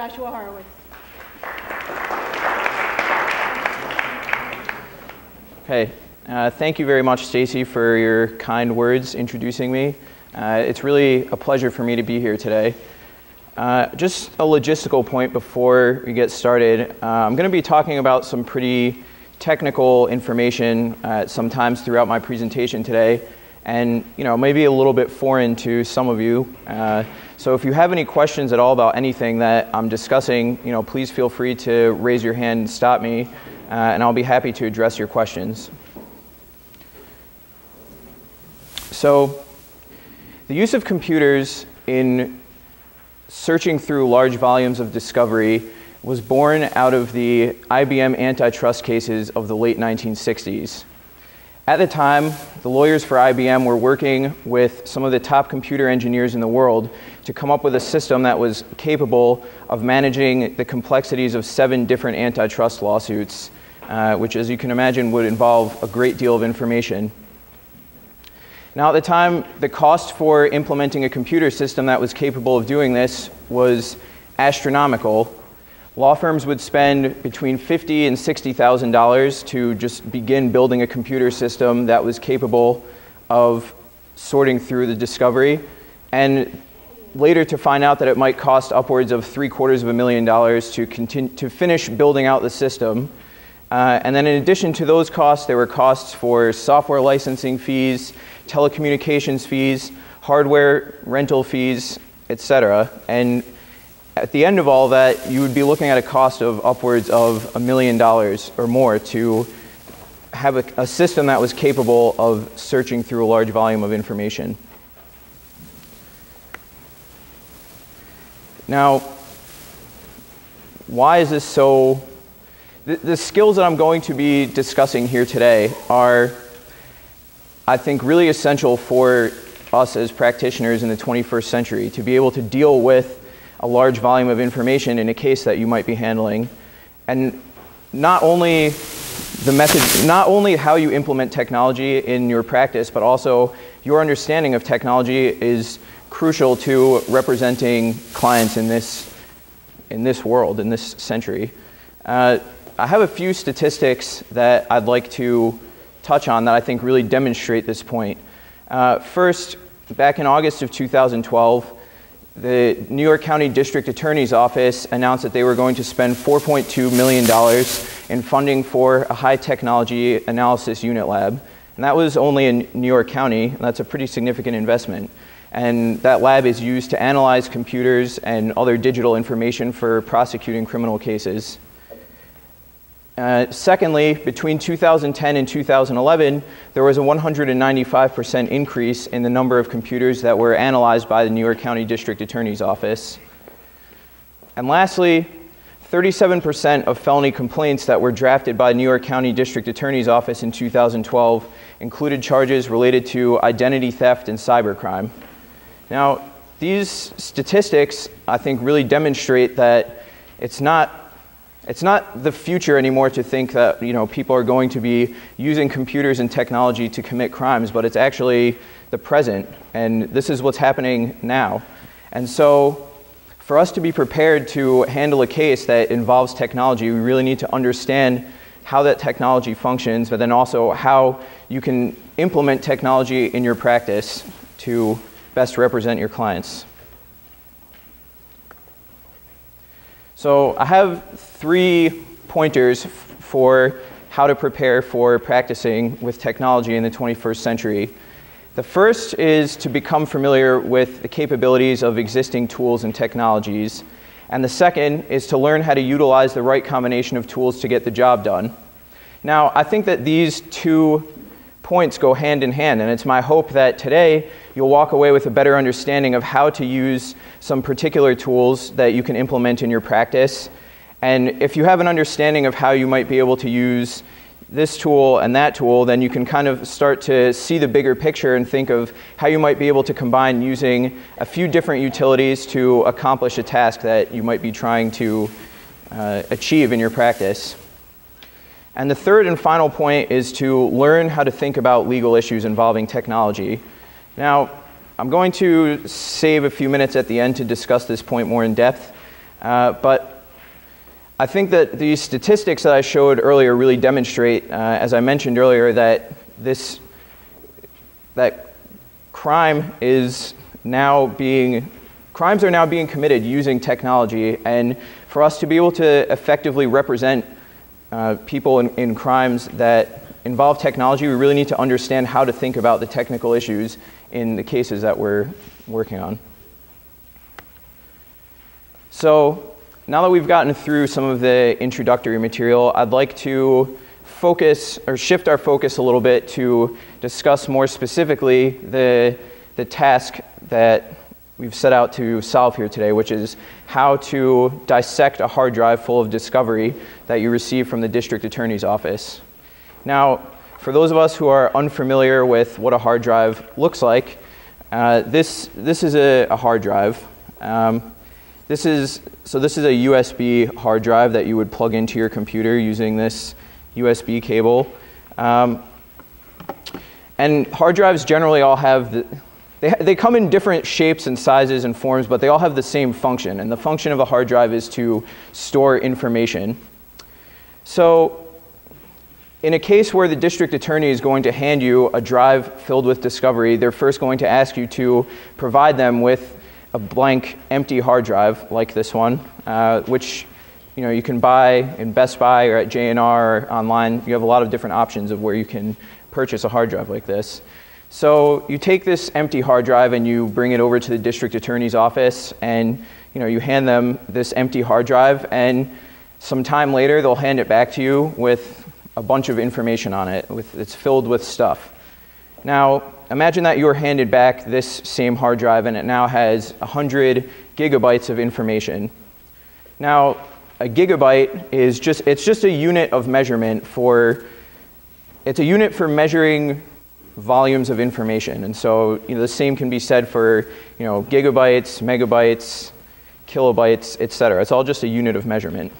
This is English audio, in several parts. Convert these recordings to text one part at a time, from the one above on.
Joshua Horowitz. Okay, thank you very much, Stacy, for your kind words introducing me. It's really a pleasure for me to be here today. Just a logistical point before we get started. I'm going to be talking about some pretty technical information sometimes throughout my presentation today, and maybe a little bit foreign to some of you. So if you have any questions at all about anything that I'm discussing, please feel free to raise your hand and stop me, and I'll be happy to address your questions. So the use of computers in searching through large volumes of discovery was born out of the IBM antitrust cases of the late 1960s. At the time, the lawyers for IBM were working with some of the top computer engineers in the world to come up with a system that was capable of managing the complexities of 7 different antitrust lawsuits, which, as you can imagine, would involve a great deal of information. Now, at the time, the cost for implementing a computer system that was capable of doing this was astronomical. Law firms would spend between $50,000 and $60,000 to just begin building a computer system that was capable of sorting through the discovery, and later to find out that it might cost upwards of $750,000 to finish building out the system. And then in addition to those costs, there were costs for software licensing fees, telecommunications fees, hardware rental fees, etc. And at the end of all that, you would be looking at a cost of upwards of $1 million or more to have a system that was capable of searching through a large volume of information. Now, why is this so? The skills that I'm going to be discussing here today are, I think, really essential for us as practitioners in the 21st century to be able to deal with a large volume of information in a case that you might be handling. And not only the method, not only how you implement technology in your practice, but also your understanding of technology is crucial to representing clients in this world, in this century. I have a few statistics that I'd like to touch on that I think really demonstrate this point. First, back in August of 2012, the New York County District Attorney's Office announced that they were going to spend $4.2 million in funding for a high technology analysis unit lab. And that was only in New York County, and that's a pretty significant investment. And that lab is used to analyze computers and other digital information for prosecuting criminal cases. Secondly, between 2010 and 2011, there was a 195% increase in the number of computers that were analyzed by the New York County District Attorney's Office. And lastly, 37% of felony complaints that were drafted by the New York County District Attorney's Office in 2012 included charges related to identity theft and cybercrime. Now, these statistics, I think, really demonstrate that it's not the future anymore to think that people are going to be using computers and technology to commit crimes, but it's actually the present, and this is what's happening now. And so for us to be prepared to handle a case that involves technology, we really need to understand how that technology functions, but then also how you can implement technology in your practice to best represent your clients. So I have 3 pointers for how to prepare for practicing with technology in the 21st century. The first is to become familiar with the capabilities of existing tools and technologies. And the second is to learn how to utilize the right combination of tools to get the job done. Now, I think that these 2 points go hand in hand, and it's my hope that today you'll walk away with a better understanding of how to use some particular tools that you can implement in your practice. And if you have an understanding of how you might be able to use this tool and that tool, then you can kind of start to see the bigger picture and think of how you might be able to combine using a few different utilities to accomplish a task that you might be trying to achieve in your practice. And the third and final point is to learn how to think about legal issues involving technology. Now, I'm going to save a few minutes at the end to discuss this point more in depth, But I think that these statistics that I showed earlier really demonstrate, as I mentioned earlier, that crimes are now being committed using technology, and for us to be able to effectively represent people in crimes that involve technology, we really need to understand how to think about the technical issues in the cases that we're working on. So now that we've gotten through some of the introductory material, I'd like to shift our focus a little bit to discuss more specifically the task that we've set out to solve here today, which is how to dissect a hard drive full of discovery that you receive from the district attorney's office. Now, for those of us who are unfamiliar with what a hard drive looks like, this is a hard drive. This is a USB hard drive that you would plug into your computer using this USB cable. And hard drives generally all have they come in different shapes and sizes and forms, but they all have the same function. And the function of a hard drive is to store information. So in a case where the district attorney is going to hand you a drive filled with discovery, they're first going to ask you to provide them with a blank, empty hard drive like this one, which you can buy in Best Buy or at J&R or online. You have a lot of different options of where you can purchase a hard drive like this. So you take this empty hard drive and you bring it over to the district attorney's office, and you hand them this empty hard drive, and some time later they'll hand it back to you with a bunch of information on it. It's filled with stuff. Now, imagine that you were handed back this same hard drive and it now has 100 gigabytes of information. Now, a gigabyte is just a unit of measurement it's a unit for measuring volumes of information. And so, the same can be said for, gigabytes, megabytes, kilobytes, etc. It's all just a unit of measurement.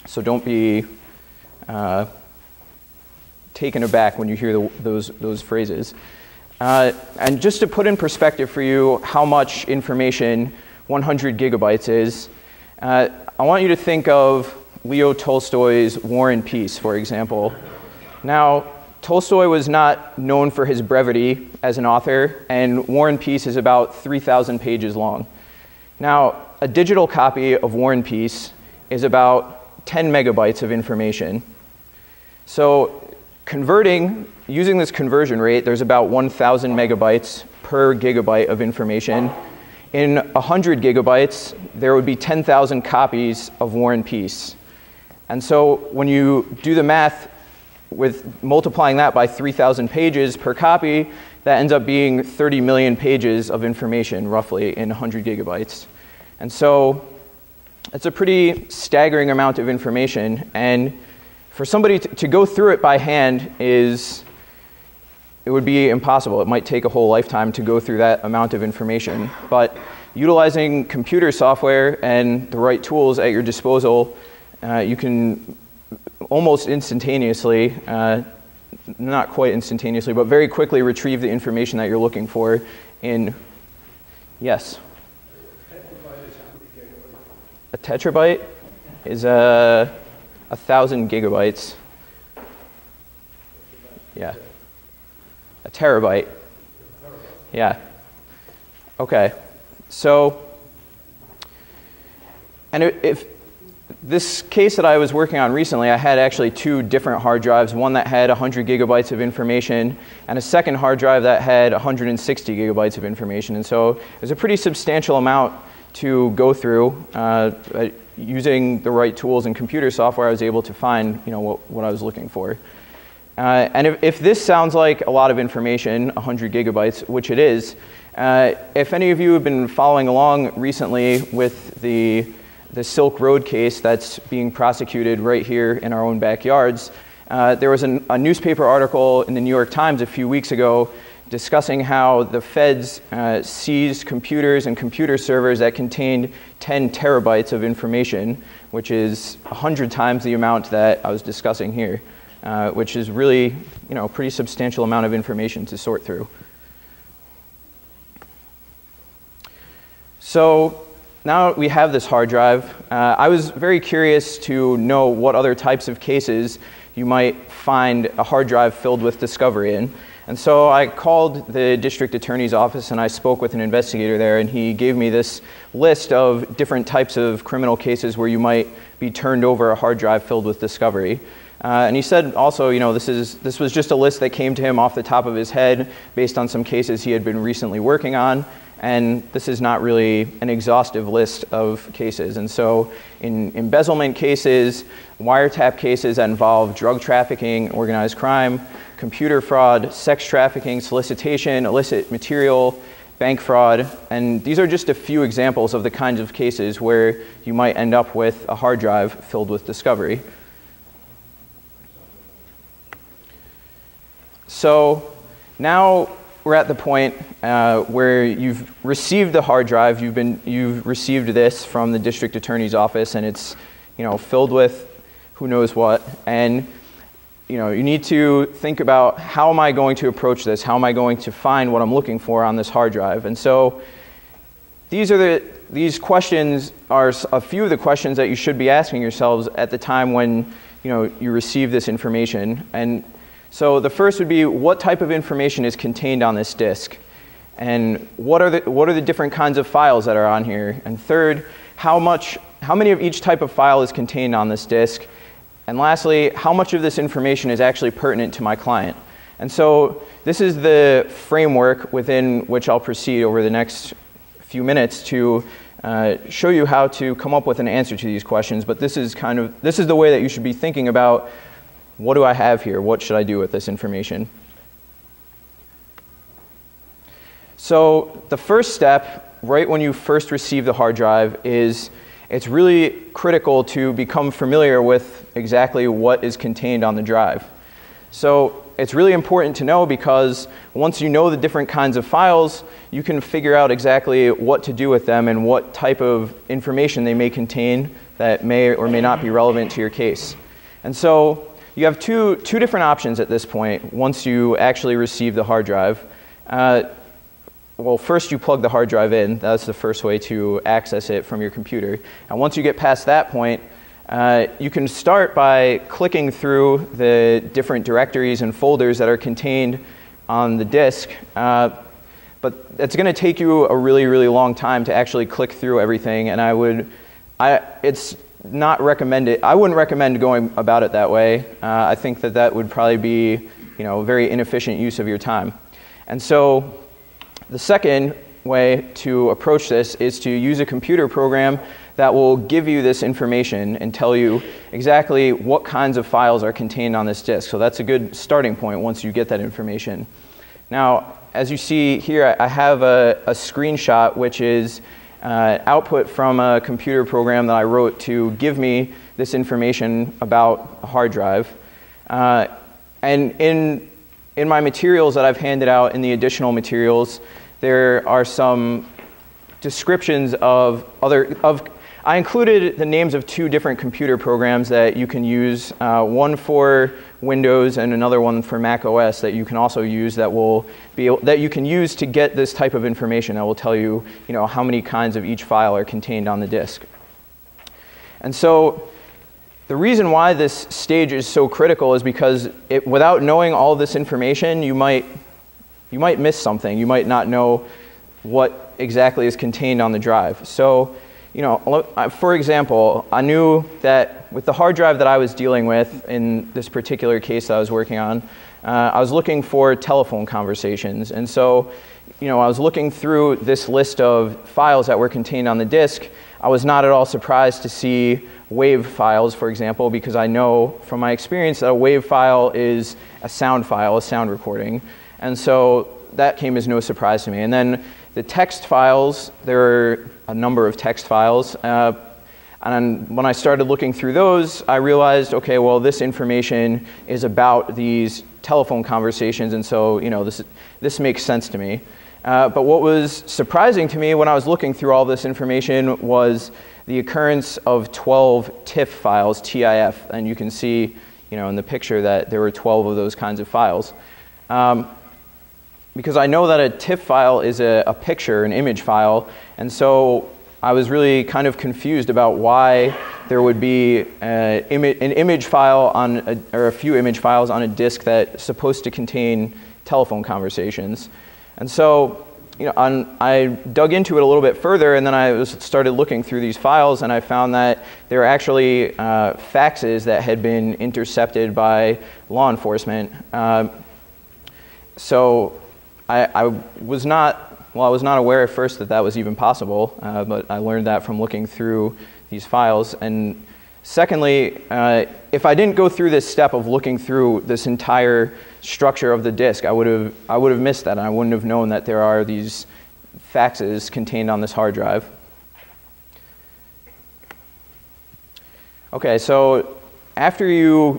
So don't be taken aback when you hear those phrases. And just to put in perspective for you how much information 100 gigabytes is, I want you to think of Leo Tolstoy's War and Peace, for example. Now, Tolstoy was not known for his brevity as an author, and War and Peace is about 3,000 pages long. Now, a digital copy of War and Peace is about 10 megabytes of information. So using this conversion rate, there's about 1,000 megabytes per gigabyte of information. In 100 gigabytes, there would be 10,000 copies of War and Peace. And so when you do the math with multiplying that by 3,000 pages per copy, that ends up being 30 million pages of information, roughly, in 100 gigabytes. And so it's a pretty staggering amount of information. And for somebody to go through it by hand it would be impossible. It might take a whole lifetime to go through that amount of information. But utilizing computer software and the right tools at your disposal, you can almost instantaneously, not quite instantaneously, but very quickly retrieve the information that you're looking for in, yes? A tetrabyte is 1,000 gigabytes. Yeah. A terabyte. Yeah. Okay. So, and if this case that I was working on recently, I had actually two different hard drives, one that had 100 gigabytes of information and a second hard drive that had 160 gigabytes of information. And so it was a pretty substantial amount to go through. Using the right tools and computer software, I was able to find what I was looking for. And if this sounds like a lot of information, 100 gigabytes, which it is, if any of you have been following along recently with the Silk Road case that's being prosecuted right here in our own backyards, there was a newspaper article in the New York Times a few weeks ago discussing how the feds seized computers and computer servers that contained 10 terabytes of information, which is 100 times the amount that I was discussing here, which is really, a pretty substantial amount of information to sort through. So now we have this hard drive. I was very curious to know what other types of cases you might find a hard drive filled with discovery in. And so I called the district attorney's office and I spoke with an investigator there, and he gave me this list of different types of criminal cases where you might be turned over a hard drive filled with discovery. And he said also, you know, this was just a list that came to him off the top of his head based on some cases he had been recently working on. And this is not really an exhaustive list of cases. And so in embezzlement cases, wiretap cases that involve drug trafficking, organized crime, computer fraud, sex trafficking, solicitation, illicit material, bank fraud, and these are just a few examples of the kinds of cases where you might end up with a hard drive filled with discovery. So now we're at the point where you've received the hard drive, you've received this from the district attorney's office, and it's, you know, filled with who knows what, and you know, you need to think about, how am I going to approach this? How am I going to find what I'm looking for on this hard drive? And so these questions are a few of the questions that you should be asking yourselves at the time when, you know, you receive this information. And so the first would be, what type of information is contained on this disk? And what are the different kinds of files that are on here? And third, how many of each type of file is contained on this disk? And lastly, how much of this information is actually pertinent to my client? And so this is the framework within which I'll proceed over the next few minutes to show you how to come up with an answer to these questions. But this is the way that you should be thinking about, what do I have here? What should I do with this information? So the first step, right when you first receive the hard drive, is it's really critical to become familiar with exactly what is contained on the drive. So it's really important to know, because once you know the different kinds of files, you can figure out exactly what to do with them and what type of information they may contain that may or may not be relevant to your case. And so you have two different options at this point once you actually receive the hard drive. Well, first you plug the hard drive in. That's the first way to access it from your computer. And once you get past that point, you can start by clicking through the different directories and folders that are contained on the disk. But it's going to take you a really, really long time to actually click through everything. And it's not recommended. I wouldn't recommend going about it that way. I think that would probably be, you know, a very inefficient use of your time. And so the second way to approach this is to use a computer program that will give you this information and tell you exactly what kinds of files are contained on this disk. So that's a good starting point once you get that information. Now, as you see here, I have a screenshot which is output from a computer program that I wrote to give me this information about a hard drive. And in my materials that I've handed out, in the additional materials, there are some descriptions I included the names of two different computer programs that you can use, one for Windows and another one for Mac OS that you can also use, that you can use to get this type of information that will tell you, how many kinds of each file are contained on the disk. And so the reason why this stage is so critical is because without knowing all this information, you might miss something. You might not know what exactly is contained on the drive. So, for example, I knew that with the hard drive that I was dealing with in this particular case that I was working on, I was looking for telephone conversations. And so, I was looking through this list of files that were contained on the disk. I was not at all surprised to see WAV files, for example, because I know from my experience that a WAV file is a sound file, a sound recording. And so that came as no surprise to me. And then the text files, there are a number of text files. And when I started looking through those, I realized, okay, well, this information is about these telephone conversations, and so this makes sense to me. But what was surprising to me when I was looking through all this information was the occurrence of 12 TIFF files, TIF, and you can see, in the picture that there were 12 of those kinds of files. Because I know that a TIFF file is a picture, an image file, and so I was really kind of confused about why there would be an image file on or a few image files on a disk that's supposed to contain telephone conversations. And so I dug into it a little bit further, and then I started looking through these files, and I found that there were actually faxes that had been intercepted by law enforcement. So I was not aware at first that that was even possible, but I learned that from looking through these files. And secondly, if I didn't go through this step of looking through this entire structure of the disk, I would have missed that, and I wouldn't have known that there are these faxes contained on this hard drive. Okay, so after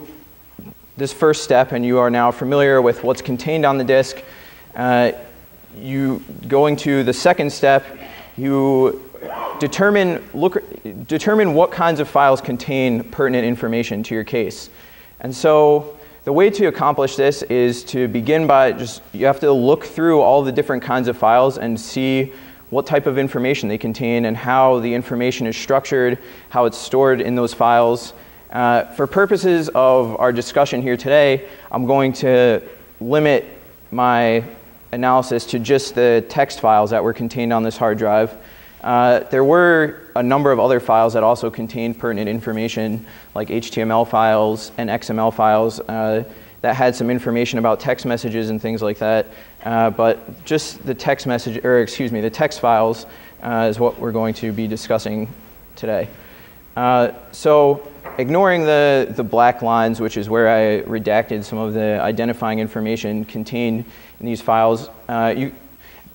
this first step, and you are now familiar with what's contained on the disk, you going to the second step, you determine what kinds of files contain pertinent information to your case. And so the way to accomplish this is to begin by you have to look through all the different kinds of files and see what type of information they contain and how the information is structured, how it's stored in those files. For purposes of our discussion here today, I'm going to limit my analysis to just the text files that were contained on this hard drive. There were a number of other files that also contained pertinent information, like HTML files and XML files that had some information about text messages and things like that. But just the text files is what we're going to be discussing today. So ignoring the black lines, which is where I redacted some of the identifying information contained in these files,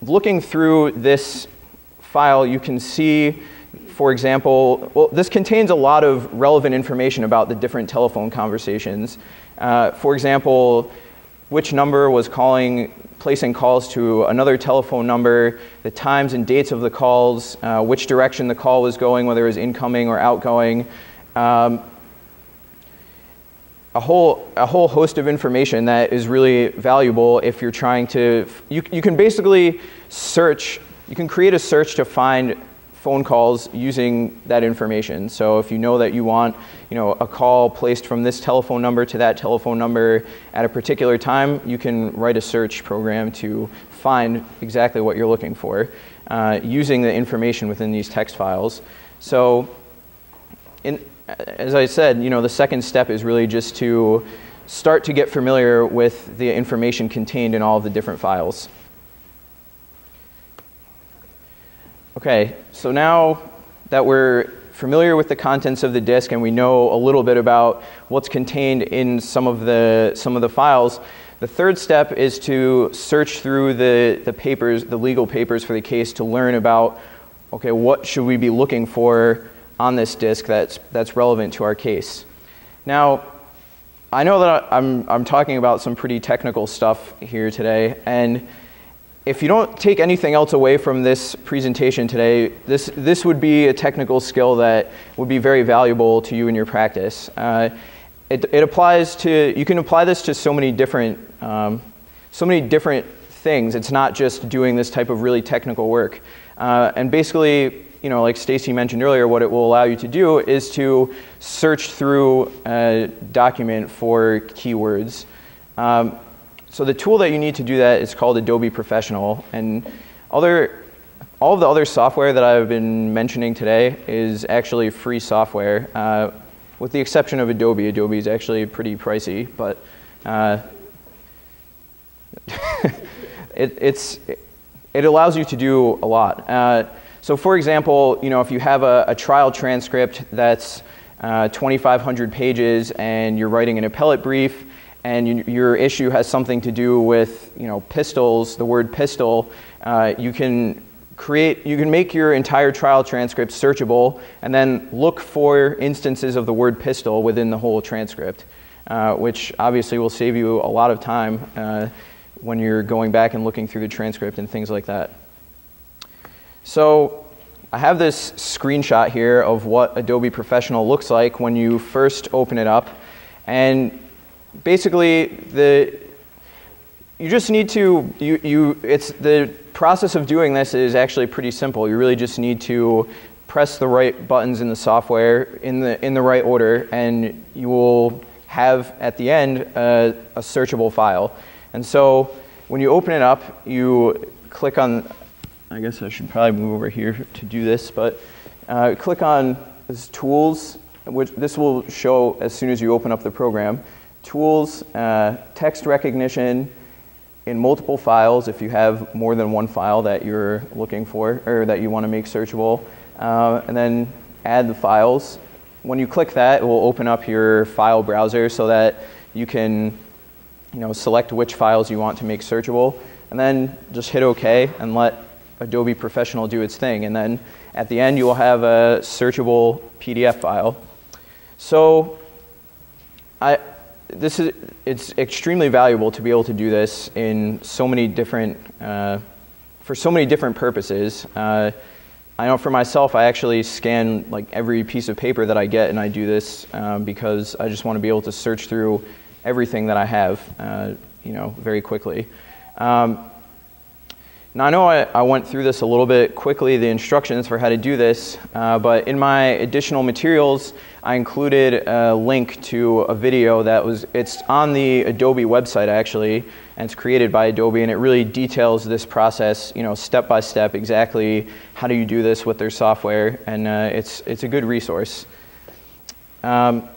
looking through this file, you can see, for example, this contains a lot of relevant information about the different telephone conversations. For example, which number was placing calls to another telephone number, the times and dates of the calls, which direction the call was going, whether it was incoming or outgoing, a whole host of information that is really valuable if you're trying to, you can basically search. You can create a search to find phone calls using that information. So if you know that you want a call placed from this telephone number to that telephone number at a particular time, you can write a search program to find exactly what you're looking for using the information within these text files. So as I said, the second step is really just to start to get familiar with the information contained in all of the different files. Okay, so now that we're familiar with the contents of the disk and we know a little bit about what's contained in some of the files, the third step is to search through the papers, the legal papers for the case, to learn about, okay, what should we be looking for on this disk that's relevant to our case. Now, I know that I'm talking about some pretty technical stuff here today, and if you don't take anything else away from this presentation today, this would be a technical skill that would be very valuable to you in your practice. It applies to, you can apply this to so many different things. It's not just doing this type of really technical work. And basically, like Stacy mentioned earlier, what it will allow you to do is to search through a document for keywords. So the tool that you need to do that is called Adobe Professional, and all of the other software that I've been mentioning today is actually free software, with the exception of Adobe. Adobe is actually pretty pricey, but it allows you to do a lot. So for example, if you have a trial transcript that's 2,500 pages and you're writing an appellate brief, and your issue has something to do with pistols, the word pistol, you can make your entire trial transcript searchable and then look for instances of the word pistol within the whole transcript, which obviously will save you a lot of time when you're going back and looking through the transcript and things like that. So I have this screenshot here of what Adobe Professional looks like when you first open it up, and basically, you just need to, the process of doing this is actually pretty simple. You really just need to press the right buttons in the software in the right order, and you will have at the end a searchable file. And so when you open it up, you click on, I guess I should probably move over here to do this, but click on this Tools, which this will show as soon as you open up the program. Tools, text recognition in multiple files if you have more than one file that you're looking for or that you want to make searchable, and then add the files. When you click that, it will open up your file browser so that you can select which files you want to make searchable, and then just hit OK and let Adobe Professional do its thing. And then at the end, you will have a searchable PDF file. So it's extremely valuable to be able to do this in so many different, for so many different purposes. I know for myself, I actually scan like every piece of paper that I get, and I do this because I just want to be able to search through everything that I have, very quickly. Now I know I went through this a little bit quickly, the instructions for how to do this, but in my additional materials, I included a link to a video it's on the Adobe website actually, and it's created by Adobe, and it really details this process, step by step, exactly how do you do this with their software, and it's a good resource. And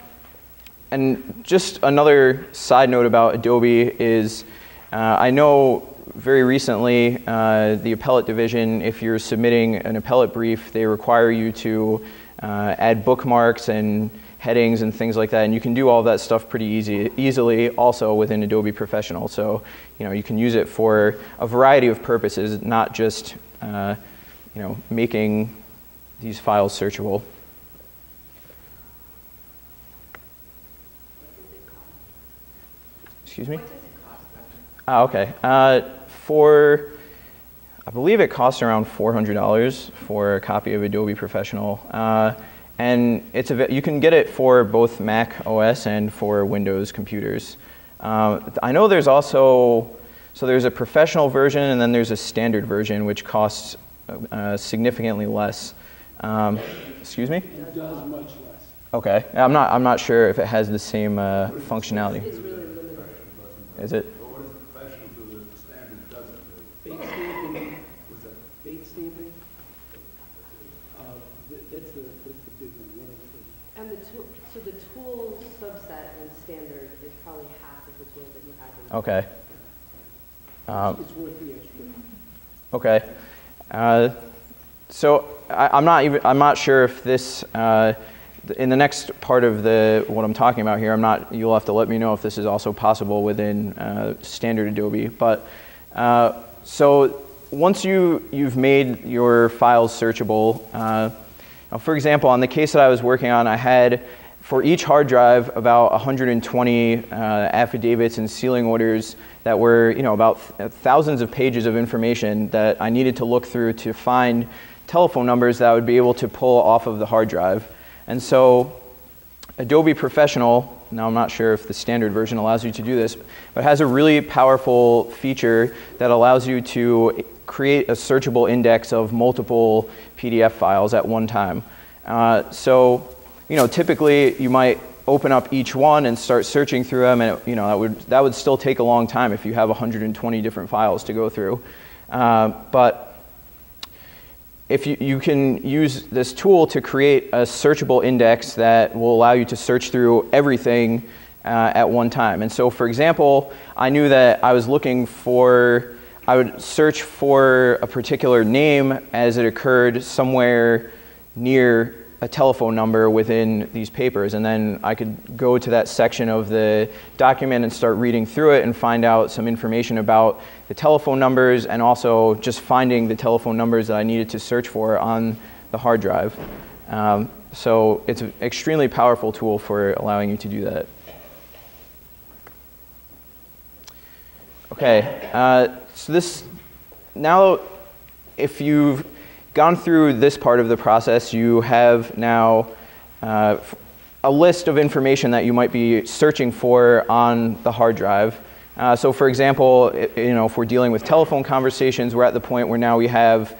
just another side note about Adobe is I know very recently the appellate division, if you're submitting an appellate brief, they require you to add bookmarks and headings and things like that, and you can do all that stuff pretty easily also within Adobe Professional. So you can use it for a variety of purposes, not just making these files searchable. Excuse me? Oh, okay. I believe it costs around $400 for a copy of Adobe Professional, and you can get it for both Mac OS and for Windows computers. I know there's also, there's a professional version and then there's a standard version which costs significantly less. Excuse me? It does much less. Okay, I'm not sure if it has the same functionality. It's really limited. Is it? What does the professional do that the standard doesn't do? Bait stamping. What's that? Bait stamping. That's the big one. And so the tools subset and standard is probably half of the tools that you have. Okay. It's worth the extra. Okay. So I'm not sure if this in the next part of what I'm talking about here, you'll have to let me know if this is also possible within standard Adobe. But so once you've made your files searchable, for example, on the case that I was working on, I had for each hard drive about 120 affidavits and sealing orders that were about thousands of pages of information that I needed to look through to find telephone numbers that I would be able to pull off of the hard drive. And so Adobe Professional, now I'm not sure if the standard version allows you to do this, but it has a really powerful feature that allows you to create a searchable index of multiple PDF files at one time. So typically you might open up each one and start searching through them, and that would still take a long time if you have 120 different files to go through. But if you can use this tool to create a searchable index that will allow you to search through everything at one time. And so, for example, I knew that I would search for a particular name as it occurred somewhere near a telephone number within these papers, and then I could go to that section of the document and start reading through it and find out some information about the telephone numbers, and also just finding the telephone numbers that I needed to search for on the hard drive. So it's an extremely powerful tool for allowing you to do that. Okay, so now if you've gone through this part of the process, you have now a list of information that you might be searching for on the hard drive. So for example, if we're dealing with telephone conversations, we're at the point where now we have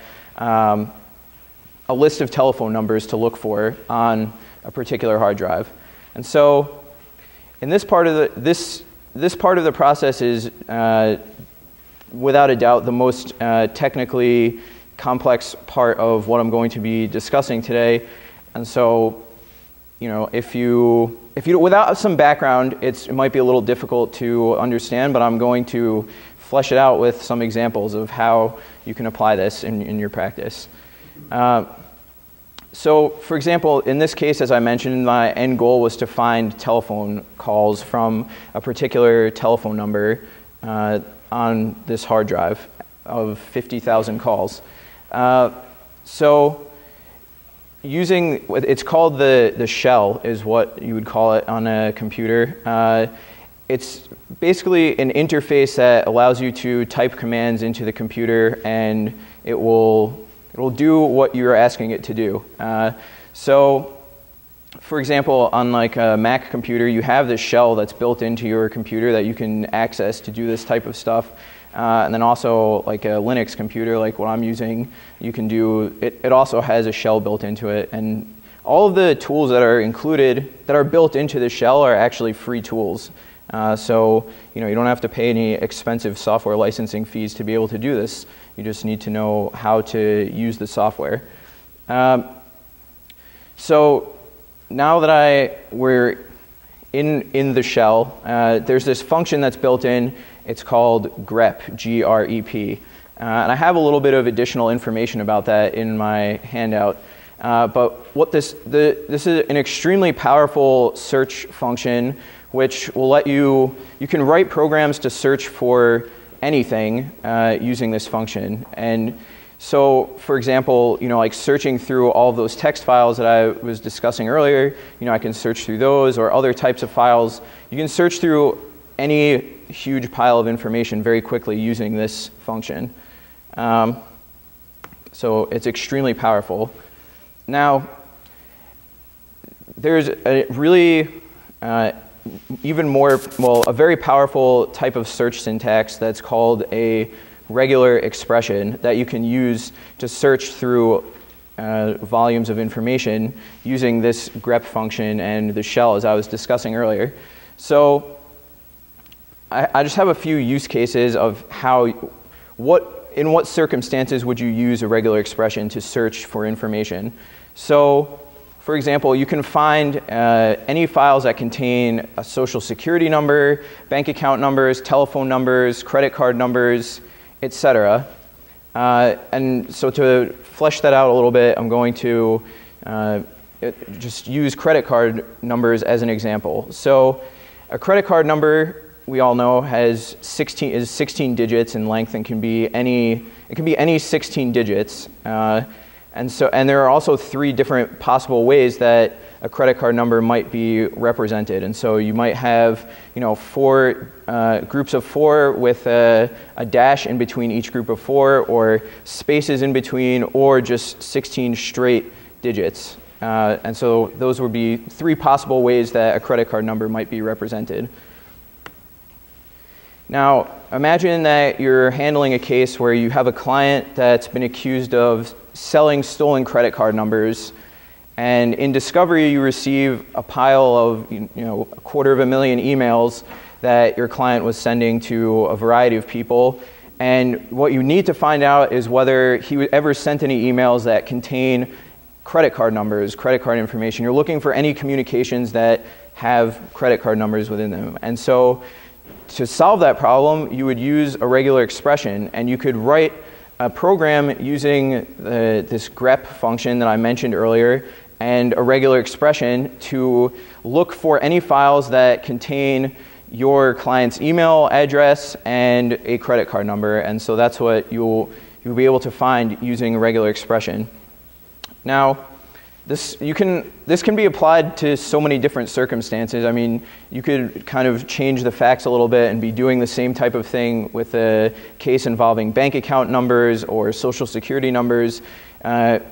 a list of telephone numbers to look for on a particular hard drive. And so in this part of this part of the process is without a doubt the most technically complex part of what I'm going to be discussing today. And so, you know, if you without some background, it might be a little difficult to understand, but I'm going to flesh it out with some examples of how you can apply this in your practice. So, for example, in this case, as I mentioned, my end goal was to find telephone calls from a particular telephone number on this hard drive of 50,000 calls. So, using, it's called the shell is what you would call it on a computer. It's basically an interface that allows you to type commands into the computer, and it will do what you're asking it to do. So, for example, on like a Mac computer, you have this shell that's built into your computer that you can access to do this type of stuff. And then also like a Linux computer, like what I'm using, you can do, it also has a shell built into it. And all of the tools that are included, that are built into the shell are actually free tools. So, you know, you don't have to pay any expensive software licensing fees to be able to do this. You just need to know how to use the software. So now that we're in the shell, there's this function that's built in. It's called grep, G-R-E-P. And I have a little bit of additional information about that in my handout. But what this is an extremely powerful search function which will let you can write programs to search for anything using this function. And so, for example, you know, like searching through all of those text files that I was discussing earlier, you know, I can search through those or other types of files. You can search through any huge pile of information very quickly using this function. So it's extremely powerful. Now, there's a really even more, well, a very powerful type of search syntax that's called a regular expression that you can use to search through volumes of information using this grep function and the shell as I was discussing earlier. So I just have a few use cases of how, in what circumstances would you use a regular expression to search for information. So, for example, you can find any files that contain a social security number, bank account numbers, telephone numbers, credit card numbers, etc. And so to flesh that out a little bit, I'm going to just use credit card numbers as an example. So a credit card number, we all know, is 16 digits in length and can be any 16 digits. And there are also 3 different possible ways that a credit card number might be represented. And so you might have, you know, 4 groups of 4 with a dash in between each group of 4, or spaces in between, or just 16 straight digits. And so those would be 3 possible ways that a credit card number might be represented. Now, imagine that you're handling a case where you have a client that's been accused of selling stolen credit card numbers, and in discovery you receive a pile of, you know, 250,000 emails that your client was sending to a variety of people, and what you need to find out is whether he ever sent any emails that contain credit card numbers, credit card information. You're looking for any communications that have credit card numbers within them. And so to solve that problem, you would use a regular expression, and you could write a program using this grep function that I mentioned earlier and a regular expression to look for any files that contain your client's email address and a credit card number. And so that's what you'll be able to find using a regular expression. Now, this can be applied to so many different circumstances. I mean, you could kind of change the facts a little bit and be doing the same type of thing with a case involving bank account numbers or social security numbers,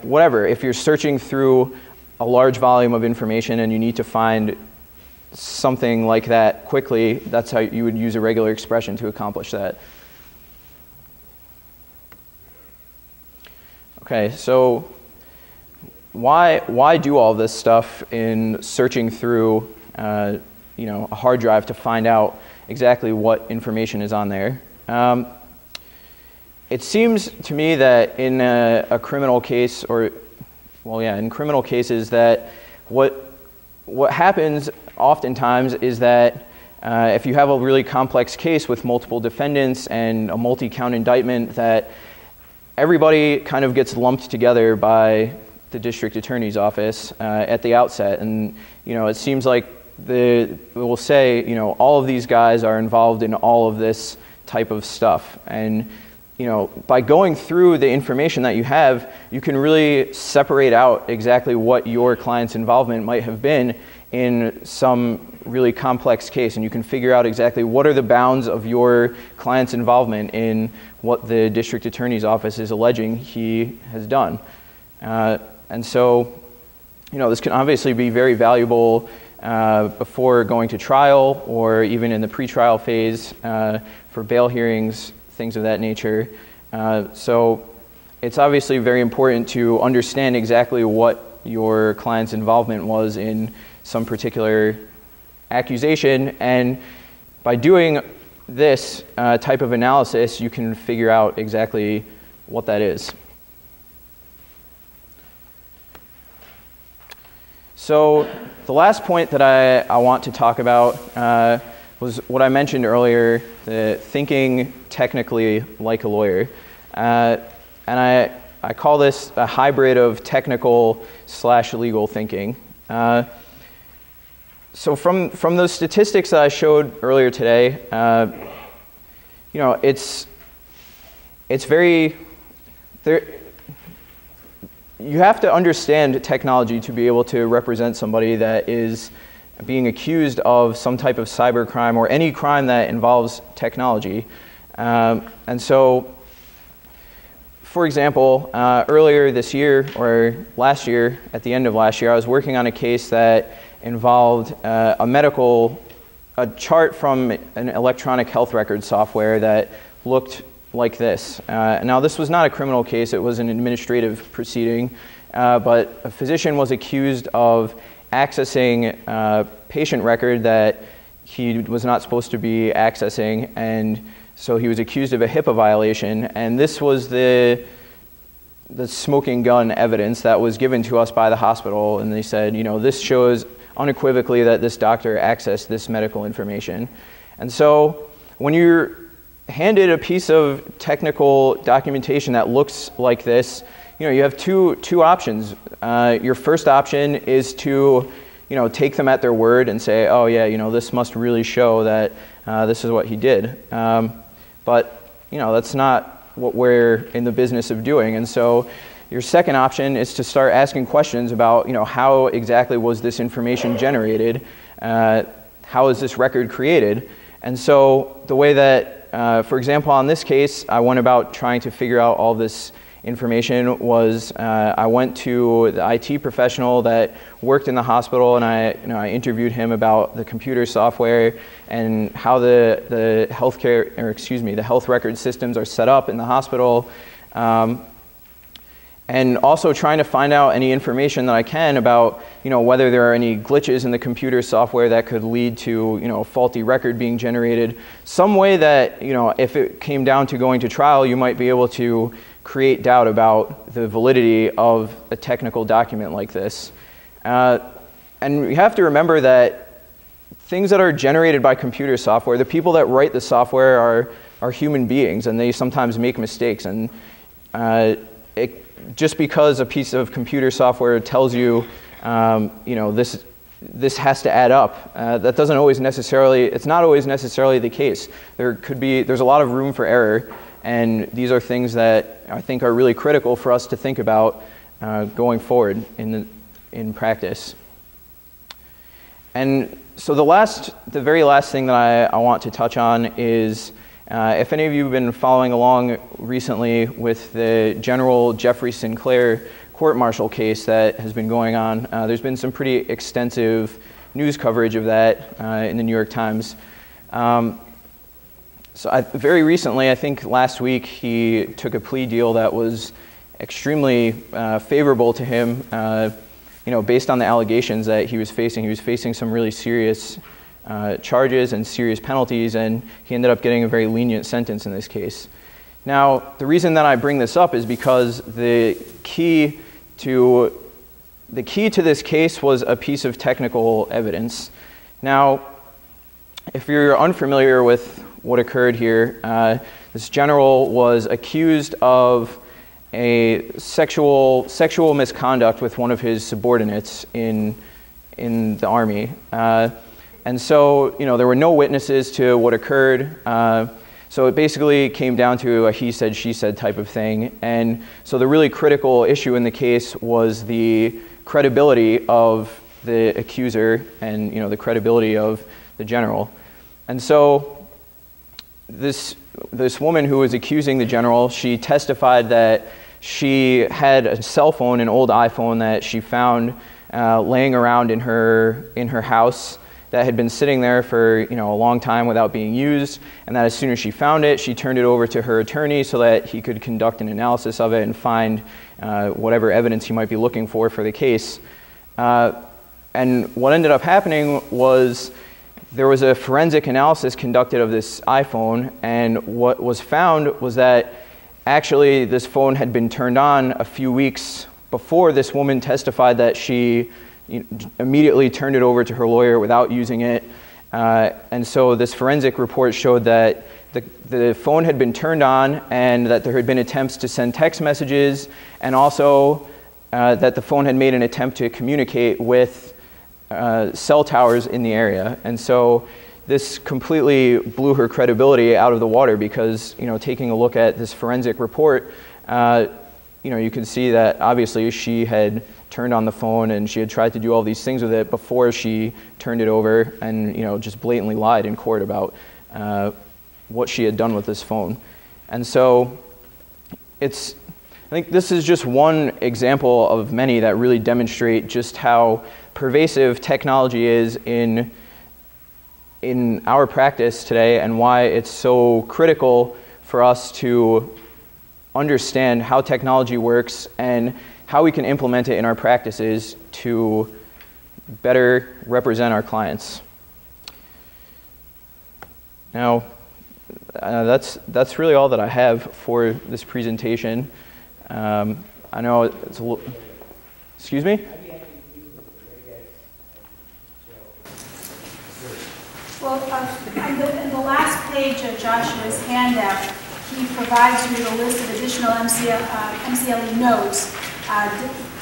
whatever. If you're searching through a large volume of information and you need to find something like that quickly, that's how you would use a regular expression to accomplish that. Okay, so why do all this stuff in searching through a hard drive to find out exactly what information is on there? It seems to me that in a criminal case, in criminal cases, that what happens oftentimes is that if you have a really complex case with multiple defendants and a multi-count indictment, that everybody kind of gets lumped together by the district attorney's office at the outset. And it seems like we'll say, all of these guys are involved in all of this type of stuff. And by going through the information that you have, you can really separate out exactly what your client's involvement might have been in some really complex case, and you can figure out exactly what are the bounds of your client's involvement in what the district attorney's office is alleging he has done. And so, this can obviously be very valuable before going to trial or even in the pretrial phase for bail hearings, things of that nature. So it's obviously very important to understand exactly what your client's involvement was in some particular accusation, and by doing this type of analysis, you can figure out exactly what that is. So the last point that I want to talk about was what I mentioned earlier, the thinking technically like a lawyer. And I call this a hybrid of technical / legal thinking. So from those statistics that I showed earlier today, it's very, you have to understand technology to be able to represent somebody that is being accused of some type of cybercrime or any crime that involves technology. And so, for example, earlier this year or last year, at the end of last year, I was working on a case that involved a chart from an electronic health record software that looked like this. Now, this was not a criminal case, it was an administrative proceeding, but a physician was accused of accessing a patient record that he was not supposed to be accessing, and so he was accused of a HIPAA violation, and this was the smoking gun evidence that was given to us by the hospital, and they said, this shows unequivocally that this doctor accessed this medical information. And so when you're handed a piece of technical documentation that looks like this, you have two options. Your first option is to take them at their word and say, oh yeah, this must really show that this is what he did. But that's not what we're in the business of doing. And so your second option is to start asking questions about, how exactly was this information generated? How is this record created? And so the way that, for example, on this case, I went about trying to figure out all this information was I went to the IT professional that worked in the hospital, and I interviewed him about the computer software and how the health record systems are set up in the hospital. And also trying to find out any information that I can about, whether there are any glitches in the computer software that could lead to, a faulty record being generated. Some way that, if it came down to going to trial, you might be able to create doubt about the validity of a technical document like this. And you have to remember that things that are generated by computer software, the people that write the software are human beings, and they sometimes make mistakes. And just because a piece of computer software tells you, this has to add up, that doesn't always necessarily, it's not always necessarily the case. There's a lot of room for error, and these are things that I think are really critical for us to think about going forward in practice. And so the very last thing that I want to touch on is, if any of you have been following along recently with the General Jeffrey Sinclair court-martial case that has been going on, there's been some pretty extensive news coverage of that in the New York Times. Very recently, I think last week, he took a plea deal that was extremely favorable to him, you know, based on the allegations that he was facing. He was facing some really serious charges and serious penalties, and he ended up getting a very lenient sentence in this case. Now, the reason that I bring this up is because the key to this case was a piece of technical evidence. Now, if you're unfamiliar with what occurred here, this general was accused of a sexual misconduct with one of his subordinates in the Army. And so, you know, there were no witnesses to what occurred. So it basically came down to a he said, she said type of thing. And so the really critical issue in the case was the credibility of the accuser and, you know, the credibility of the general. And so this woman who was accusing the general, she testified that she had a cell phone, an old iPhone that she found laying around in her house that had been sitting there for, you know, a long time without being used, and that as soon as she found it, she turned it over to her attorney so that he could conduct an analysis of it and find whatever evidence he might be looking for the case. And what ended up happening was there was a forensic analysis conducted of this iPhone, and what was found was that actually this phone had been turned on a few weeks before this woman testified that she immediately turned it over to her lawyer without using it. And so this forensic report showed that the phone had been turned on and that there had been attempts to send text messages, and also that the phone had made an attempt to communicate with cell towers in the area. And so this completely blew her credibility out of the water because, you know, taking a look at this forensic report, you know, you can see that obviously she had turned on the phone and she had tried to do all these things with it before she turned it over, and, you know, just blatantly lied in court about what she had done with this phone. And so I think this is just one example of many that really demonstrate just how pervasive technology is in our practice today, and why it's so critical for us to understand how technology works and how we can implement it in our practices to better represent our clients. Now, that's really all that I have for this presentation. I know it's a little, excuse me? Well, in the last page of Joshua's handout, he provides you with a list of additional MCLE notes,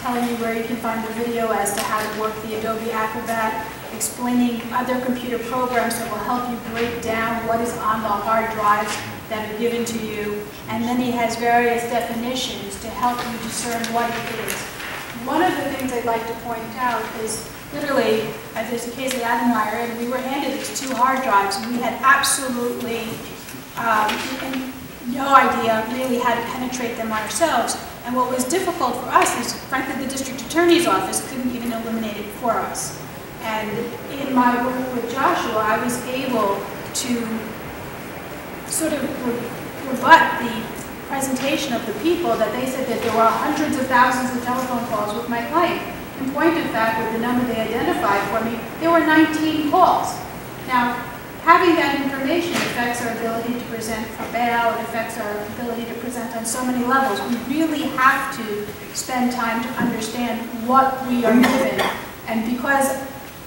telling you where you can find the video as to how to work the Adobe Acrobat, explaining other computer programs that will help you break down what is on the hard drives that are given to you, and then he has various definitions to help you discern what it is. One of the things I'd like to point out is literally, there's a case at Adenmeyer, and we were handed these 2 hard drives, and we had absolutely no idea really how to penetrate them ourselves. And what was difficult for us is, frankly, the district attorney's office couldn't even eliminate it for us. And in my work with Joshua, I was able to sort of rebut the presentation of the people that they said that there were hundreds of thousands of telephone calls with my client. In point of fact, with the number they identified for me, there were 19 calls. Now, having that information affects our ability to present for bail, it affects our ability to present on so many levels. We really have to spend time to understand what we are given. And because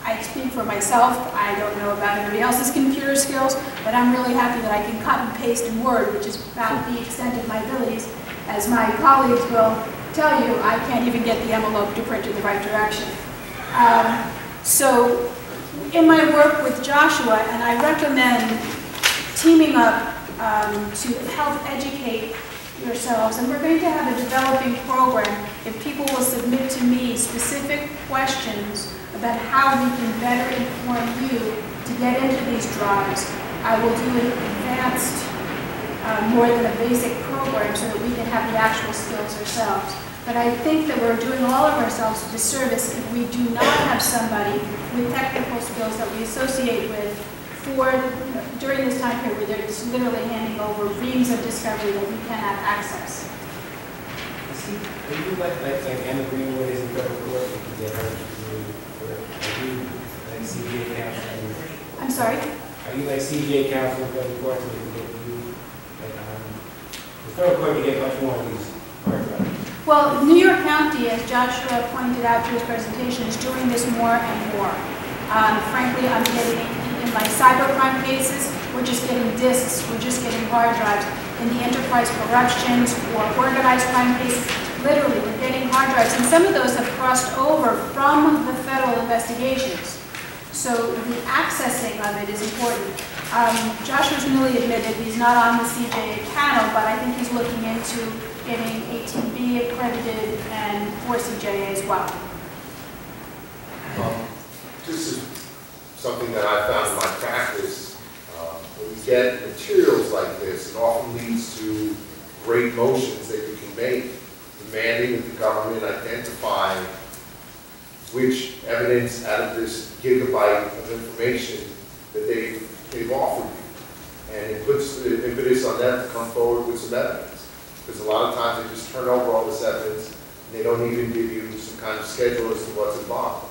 I speak for myself, I don't know about everybody else's computer skills, but I'm really happy that I can cut and paste in Word, which is about the extent of my abilities. As my colleagues will tell you, I can't even get the envelope to print in the right direction. So in my work with Joshua, and I recommend teaming up to help educate yourselves, and we're going to have a developing program if people will submit to me specific questions about how we can better inform you to get into these drives. I will do an advanced, more than a basic program so that we can have the actual skills ourselves. But I think that we're doing all of ourselves a disservice if we do not have somebody with technical skills that we associate with during this time period where they're just literally handing over reams of discovery that we cannot access. Are you like Emma Greenwood is in federal court, you can get her for, are you like CJA counsel? I'm sorry? Are you like CJA counsel in federal court, so we can get you, like, the federal court, you get much more of these hard drives? Well, New York County, as Joshua pointed out through his presentation, is doing this more and more. Frankly, I'm getting, in my cybercrime cases, we're just getting disks, we're just getting hard drives. In the enterprise corruptions or organized crime cases, literally, we're getting hard drives. And some of those have crossed over from the federal investigations. So the accessing of it is important. Joshua's newly admitted he's not on the CJA panel, but I think he's looking into getting 18B accredited and for CJA as well. This is something that I found in my practice. When we get materials like this, it often leads to great motions that you can make, demanding that the government identify which evidence out of this gigabyte of information that they've offered you. And it puts the impetus on them to come forward with some evidence. Because a lot of times they just turn over all this evidence and they don't even give you some kind of schedule as to what's involved.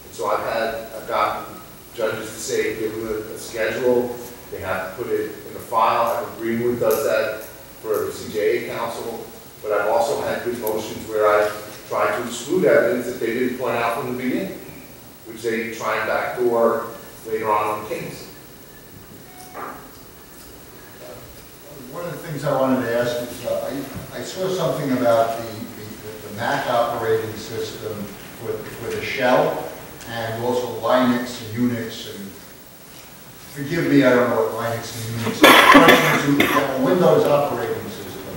And so I've gotten judges to say, give them a schedule, they have to put it in the file. Emma Greenwood does that for CJA counsel, but I've also had good motions where I've tried to exclude evidence that they didn't point out from the beginning, which they try and backdoor later on the case. One of the things I wanted to ask is, I saw something about the Mac operating system for the shell, and also Linux and Unix, and forgive me, I don't know what Linux and Unix is. You have a Windows operating system.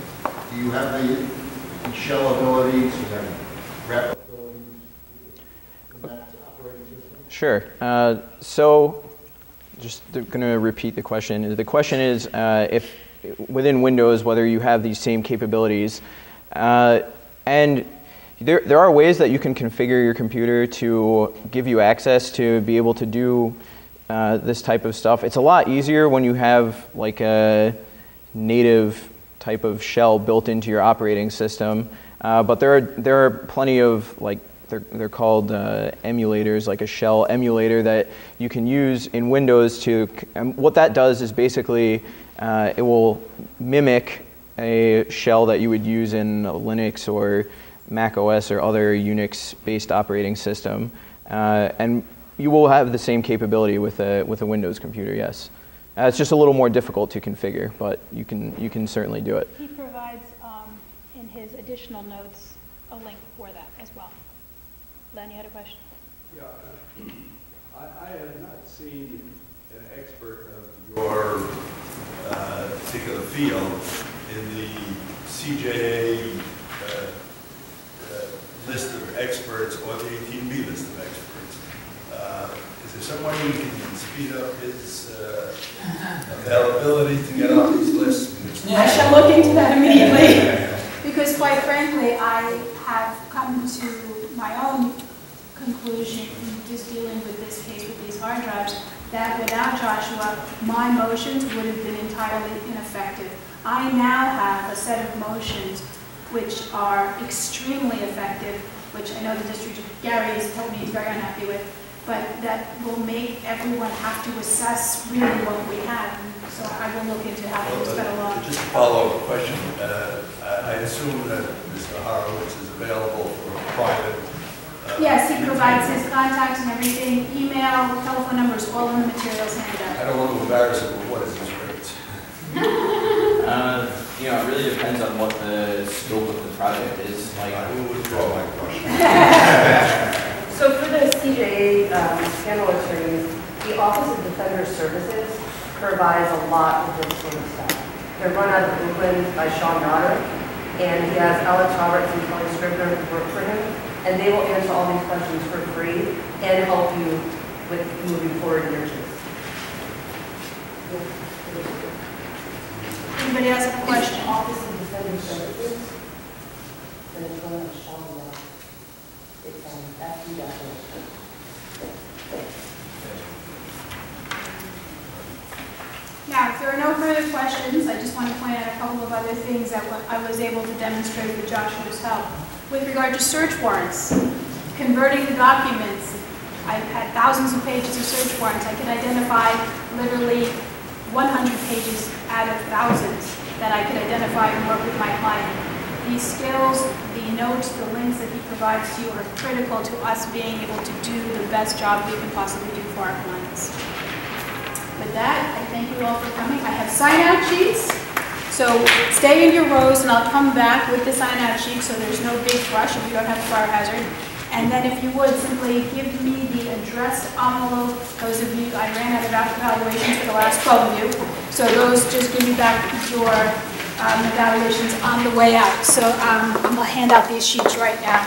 Do you have the shell abilities? Do you have rep abilities in that operating system? Sure. So, just going to repeat the question. The question is if within Windows, whether you have these same capabilities. And there are ways that you can configure your computer to give you access to be able to do this type of stuff. It's a lot easier when you have like a native type of shell built into your operating system. But there are plenty of, like, they're called emulators, like a shell emulator that you can use in Windows to, what that does is basically it will mimic a shell that you would use in Linux or Mac OS or other Unix-based operating system, and you will have the same capability with a Windows computer. Yes, it's just a little more difficult to configure, but you can certainly do it. He provides in his additional notes a link for that as well. Len, you had a question? Yeah, I have not seen an expert of your particular field in the CJA list of experts or the 18B list of experts. Is there some way we can speed up his availability to get on these lists? I shall look into that immediately. Because quite frankly, I have come to my own conclusion in just dealing with this case with these hard drives, that without Joshua, my motions would have been entirely ineffective. I now have a set of motions which are extremely effective, which I know the district, Gary has told me he's very unhappy with, but that will make everyone have to assess really what we have. So I will look into how to use that along. Just a follow-up question. I assume that Mr. Horowitz is available for private. Yes, he provides his contacts and everything, email, telephone numbers, all in the materials handed out. I don't want to embarrass him, but what is his rates? You know, it really depends on what the scope of the project is. Like, I will withdraw my question. So for the CJA panel attorneys, the Office of Defender Services provides a lot of this sort of stuff. They're run out of Brooklyn by Sean Yoder, and he has Alex Roberts and Kelly Scribner who work for him, and they will answer all these questions for free and help you with moving forward in your case. Anybody else have a question? Office of Defender Services, and it's run by Sean Yoder. It's on FD.org. Now, if there are no further questions, I just want to point out a couple of other things that I was able to demonstrate with Joshua's help. With regard to search warrants, converting the documents, I've had thousands of pages of search warrants. I could identify literally 100 pages out of thousands that I could identify and work with my client. These skills, the notes, the links that he provides to you are critical to us being able to do the best job we can possibly do for our clients. With that, I thank you all for coming. I have sign-out sheets, so stay in your rows and I'll come back with the sign-out sheet so there's no big rush if you don't have a fire hazard. And then if you would, simply give me the addressed envelope. Those of you, I ran out of evaluations for the last 12 of you, so those just give me back your evaluations on the way out. So I'm going to hand out these sheets right now.